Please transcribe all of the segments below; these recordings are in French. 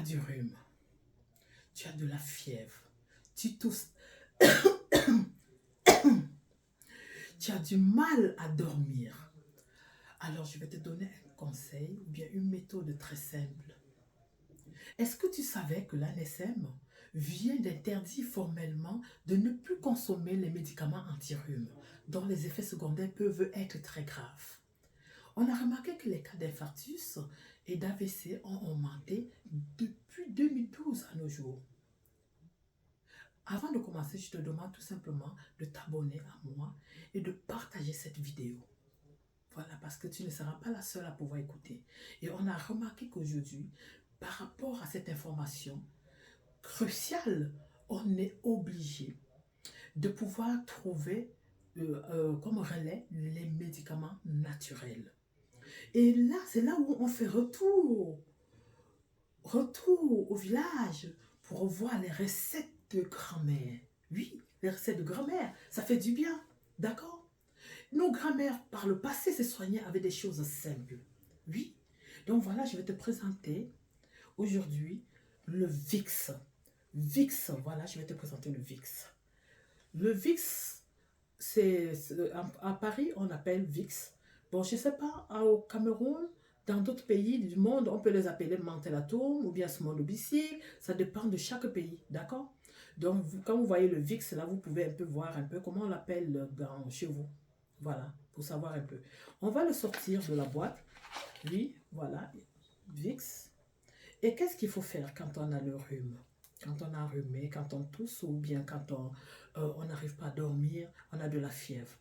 du rhume, tu as de la fièvre, tu tousses, tu as du mal à dormir. Alors, je vais te donner un conseil ou bien une méthode très simple. Est-ce que tu savais que l'ANSM vient d'interdire formellement de ne plus consommer les médicaments anti-rhume, dont les effets secondaires peuvent être très graves? On a remarqué que les cas d'infarctus et d'AVC ont augmenté depuis 2012 à nos jours. Avant de commencer, je te demande tout simplement de t'abonner à moi et de partager cette vidéo. Voilà, parce que tu ne seras pas la seule à pouvoir écouter. Et on a remarqué qu'aujourd'hui, par rapport à cette information cruciale, on est obligé de pouvoir trouver comme relais les médicaments naturels. Et là, c'est là où on fait retour au village pour voir les recettes de grand-mère. Oui, les recettes de grand-mère, ça fait du bien, d'accord? Nos grand-mères, par le passé, se soignaient avec des choses simples. Oui. Donc voilà, je vais te présenter aujourd'hui le VIX. VIX, voilà, je vais te présenter le VIX. Le VIX, à Paris, on appelle VIX. Bon, je ne sais pas, au Cameroun, dans d'autres pays du monde, on peut les appeler Mentholatum ou bien Smolobicic. Ça dépend de chaque pays, d'accord? Donc, quand vous voyez le VIX, là, vous pouvez un peu voir un peu comment on l'appelle chez vous. Voilà, pour savoir un peu. On va le sortir de la boîte. Oui, voilà, VIX. Et qu'est-ce qu'il faut faire quand on a le rhume? Quand on a rhumé, quand on tousse ou bien quand on n'arrive pas à dormir, on a de la fièvre.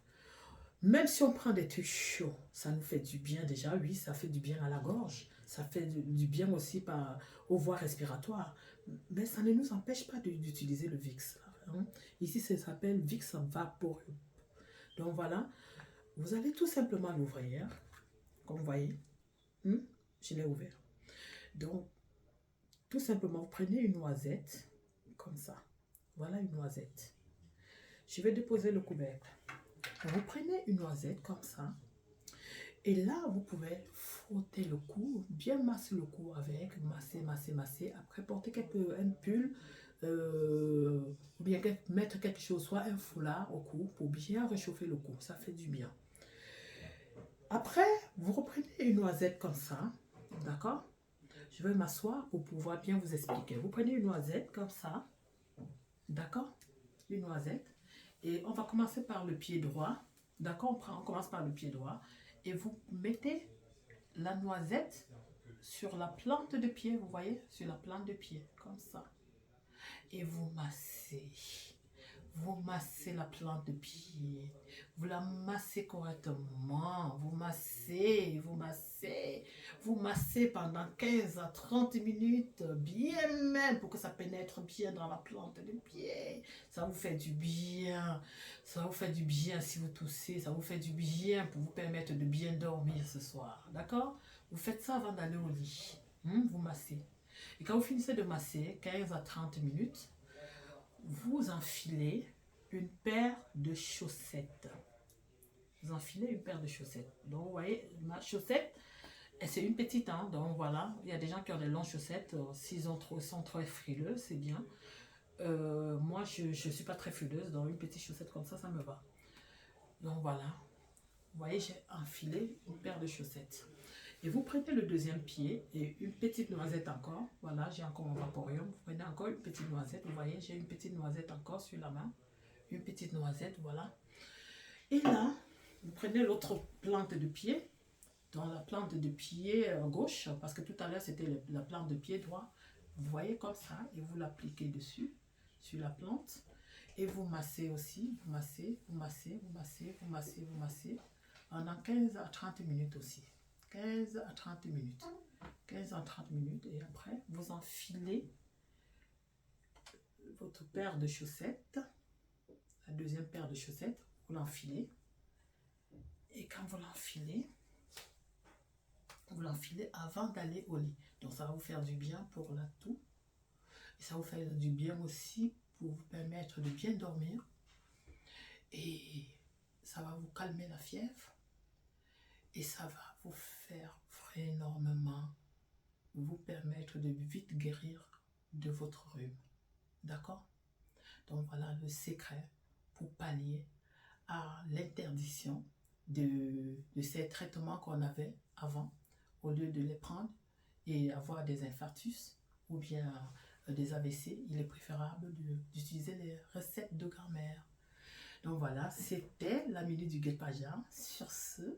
Même si on prend des trucs chauds, ça nous fait du bien déjà. Oui, ça fait du bien à la gorge. Ça fait du bien aussi aux voies respiratoires. Mais ça ne nous empêche pas d'utiliser le VIX. Hein. Ici, ça s'appelle VIX Vaporub. Donc voilà, vous allez tout simplement l'ouvrir. Comme vous voyez, je l'ai ouvert. Donc, tout simplement, vous prenez une noisette, comme ça. Voilà une noisette. Je vais déposer le couvercle. Vous prenez une noisette comme ça. Et là, vous pouvez frotter le cou, bien masser le cou avec, masser. Après, porter un pull, ou bien mettre quelque chose, soit un foulard au cou, pour bien réchauffer le cou. Ça fait du bien. Après, vous reprenez une noisette comme ça, d'accord? Je vais m'asseoir pour pouvoir bien vous expliquer. Vous prenez une noisette comme ça, d'accord? Une noisette. Et on va commencer par le pied droit, d'accord? On commence par le pied droit. Et vous mettez la noisette sur la plante de pied, vous voyez? Sur la plante de pied, comme ça. Et vous massez. Vous massez la plante de pied. Vous la massez correctement. Vous massez. Vous massez pendant 15 à 30 minutes. Bien même pour que ça pénètre bien dans la plante de pied. Ça vous fait du bien. Ça vous fait du bien si vous toussez. Ça vous fait du bien pour vous permettre de bien dormir ce soir. D'accord? Vous faites ça avant d'aller au lit. Vous massez. Et quand vous finissez de masser, 15 à 30 minutes, vous enfilez une paire de chaussettes. Vous enfilez une paire de chaussettes. Donc, vous voyez, ma chaussette, c'est une petite, hein, donc voilà. Il y a des gens qui ont des longues chaussettes. S'ils sont trop frileux, c'est bien. Moi, je ne suis pas très frileuse, donc une petite chaussette comme ça me va. Donc, voilà. Vous voyez, j'ai enfilé une paire de chaussettes. Et vous prenez le deuxième pied et une petite noisette encore. Voilà, j'ai encore mon vaporium. Vous prenez encore une petite noisette. Vous voyez, j'ai une petite noisette encore sur la main. Une petite noisette, voilà. Et là, vous prenez l'autre plante de pied. Dans la plante de pied gauche, parce que tout à l'heure, c'était la plante de pied droit. Vous voyez comme ça et vous l'appliquez dessus, sur la plante. Et vous massez aussi. Vous massez. Pendant 15 à 30 minutes aussi. 15 à 30 minutes. 15 à 30 minutes. Et après, vous enfilez votre paire de chaussettes. La deuxième paire de chaussettes, vous l'enfilez. Et quand vous l'enfilez avant d'aller au lit. Donc ça va vous faire du bien pour la toux. Et ça va vous faire du bien aussi pour vous permettre de bien dormir. Et ça va vous calmer la fièvre. Et ça va vous faire énormément vous permettre de vite guérir de votre rhume. D'accord? Donc voilà le secret pour pallier à l'interdiction de ces traitements qu'on avait avant, au lieu de les prendre et avoir des infarctus ou bien des AVC, il est préférable d'utiliser les recettes de grand-mère. Donc voilà, c'était la minute du guet-pageant. Sur ce,